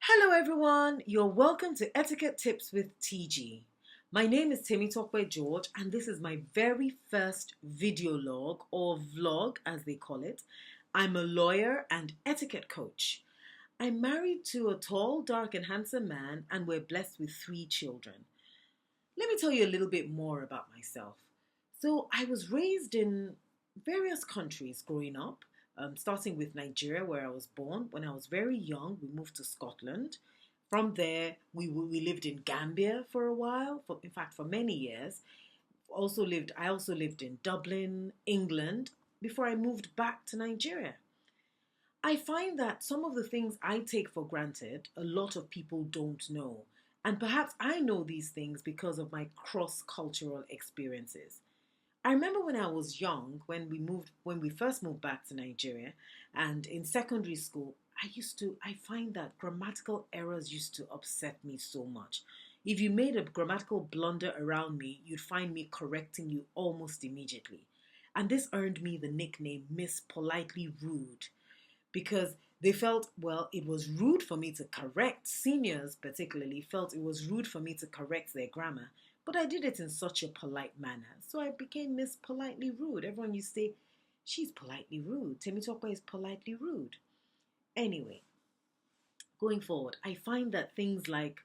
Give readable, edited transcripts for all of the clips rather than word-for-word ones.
Hello everyone, you're welcome to Etiquette Tips with TG. My name is Temitope George and this is my very first video log or vlog as they call it. I'm a lawyer and etiquette coach. I'm married to a tall, dark and handsome man and we're blessed with 3 children. Let me tell you a little bit more about myself. So I was raised in various countries growing up, starting with Nigeria, where I was born. When I was very young, we moved to Scotland. From there, we lived in Gambia for a while. In fact, for many years. I also lived in Dublin, England, before I moved back to Nigeria. I find that some of the things I take for granted, a lot of people don't know. And perhaps I know these things because of my cross cultural experiences. I remember when I was young, when we first moved back to Nigeria, and in secondary school, I find that grammatical errors used to upset me so much. If you made a grammatical blunder around me, you'd find me correcting you almost immediately. And this earned me the nickname Miss Politely Rude because they felt, well, it was rude for me to correct, seniors particularly felt it was rude for me to correct their grammar, but I did it in such a polite manner. So I became Miss Politely Rude. Everyone used to say, she's politely rude. Temitope is politely rude. Anyway, going forward, I find that things like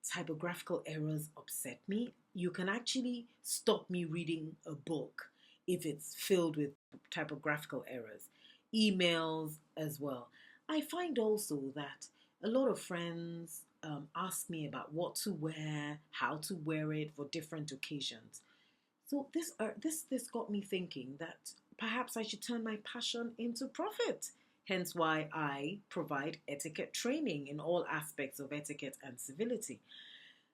typographical errors upset me. You can actually stop me reading a book if it's filled with typographical errors. Emails as well. I find also that a lot of friends ask me about what to wear, how to wear it for different occasions. So this got me thinking that perhaps I should turn my passion into profit. Hence why I provide etiquette training in all aspects of etiquette and civility.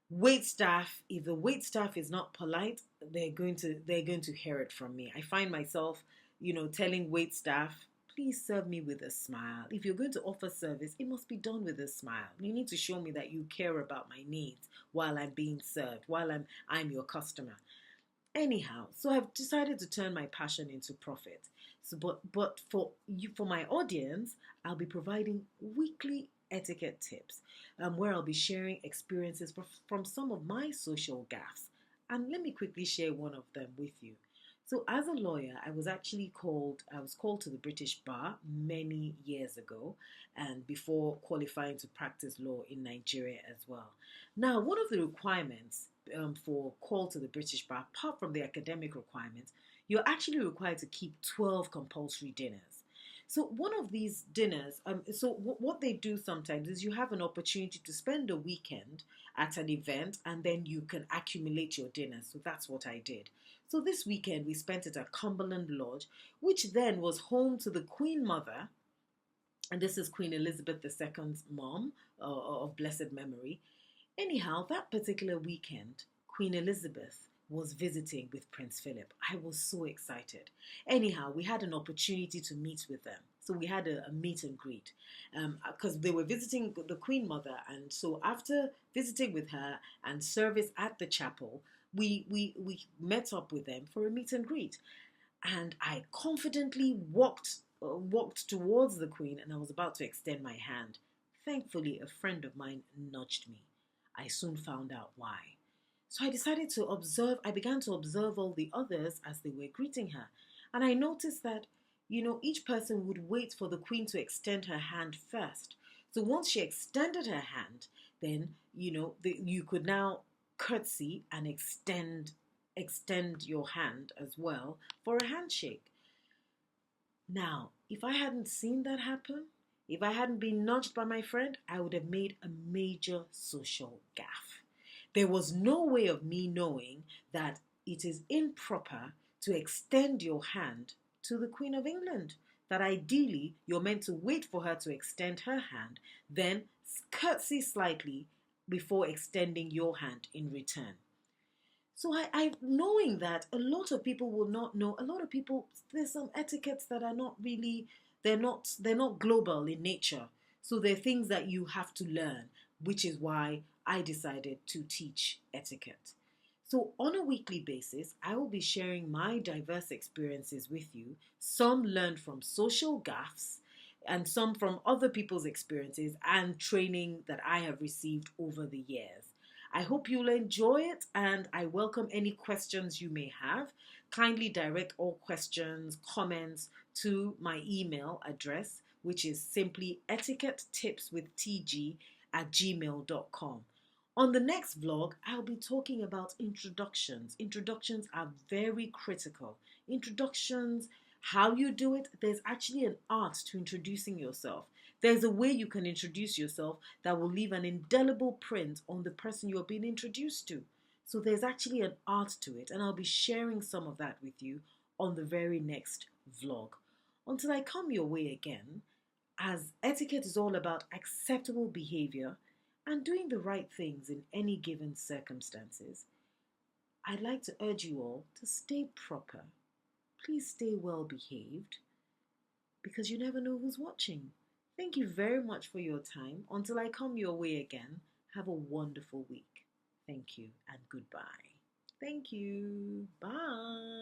Wait staff, if the wait staff is not polite, they're going to hear it from me. I find myself, telling wait staff, please serve me with a smile. If you're going to offer service, it must be done with a smile. You need to show me that you care about my needs while I'm being served, while I'm your customer. Anyhow, so I've decided to turn my passion into profit. So, but for my audience, I'll be providing weekly etiquette tips, where I'll be sharing experiences from some of my social gaffes. And let me quickly share one of them with you. So, as a lawyer, I was called to the British Bar many years ago, and before qualifying to practice law in Nigeria as well. Now, one of the requirements for call to the British Bar, apart from the academic requirements, you're actually required to keep 12 compulsory dinners. So one of these dinners, what they do sometimes is you have an opportunity to spend a weekend at an event and then you can accumulate your dinners. So that's what I did. So this weekend we spent it at Cumberland Lodge, which then was home to the Queen Mother, and this is Queen Elizabeth II's mom of blessed memory. Anyhow, that particular weekend, Queen Elizabeth was visiting with Prince Philip. I was so excited. Anyhow, we had an opportunity to meet with them. So we had a meet and greet because they were visiting the Queen Mother. And so after visiting with her and service at the chapel, we met up with them for a meet and greet. And I confidently walked towards the Queen and I was about to extend my hand. Thankfully, a friend of mine nudged me. I soon found out why. So I began to observe all the others as they were greeting her. And I noticed that, each person would wait for the Queen to extend her hand first. So once she extended her hand, then, you could now curtsy and extend your hand as well for a handshake. Now, if I hadn't seen that happen, if I hadn't been nudged by my friend, I would have made a major social gaffe. There was no way of me knowing that it is improper to extend your hand to the Queen of England. That ideally you're meant to wait for her to extend her hand, then curtsy slightly before extending your hand in return. So I knowing that a lot of people will not know. A lot of people, there's some etiquettes that are not really, they're not global in nature. So they're things that you have to learn, which is why I decided to teach etiquette. So on a weekly basis, I will be sharing my diverse experiences with you. Some learned from social gaffes, and some from other people's experiences and training that I have received over the years. I hope you'll enjoy it, and I welcome any questions you may have. Kindly direct all questions, comments to my email address, which is simply etiquettetipswithtg@gmail.com. On the next vlog, I'll be talking about introductions. Introductions are very critical. Introductions, how you do it, there's actually an art to introducing yourself. There's a way you can introduce yourself that will leave an indelible print on the person you're being introduced to. So there's actually an art to it, and I'll be sharing some of that with you on the very next vlog. Until I come your way again, as etiquette is all about acceptable behavior and doing the right things in any given circumstances, I'd like to urge you all to stay proper. Please stay well behaved, because you never know who's watching. Thank you very much for your time. Until I come your way again, have a wonderful week. Thank you and goodbye. Thank you. Bye.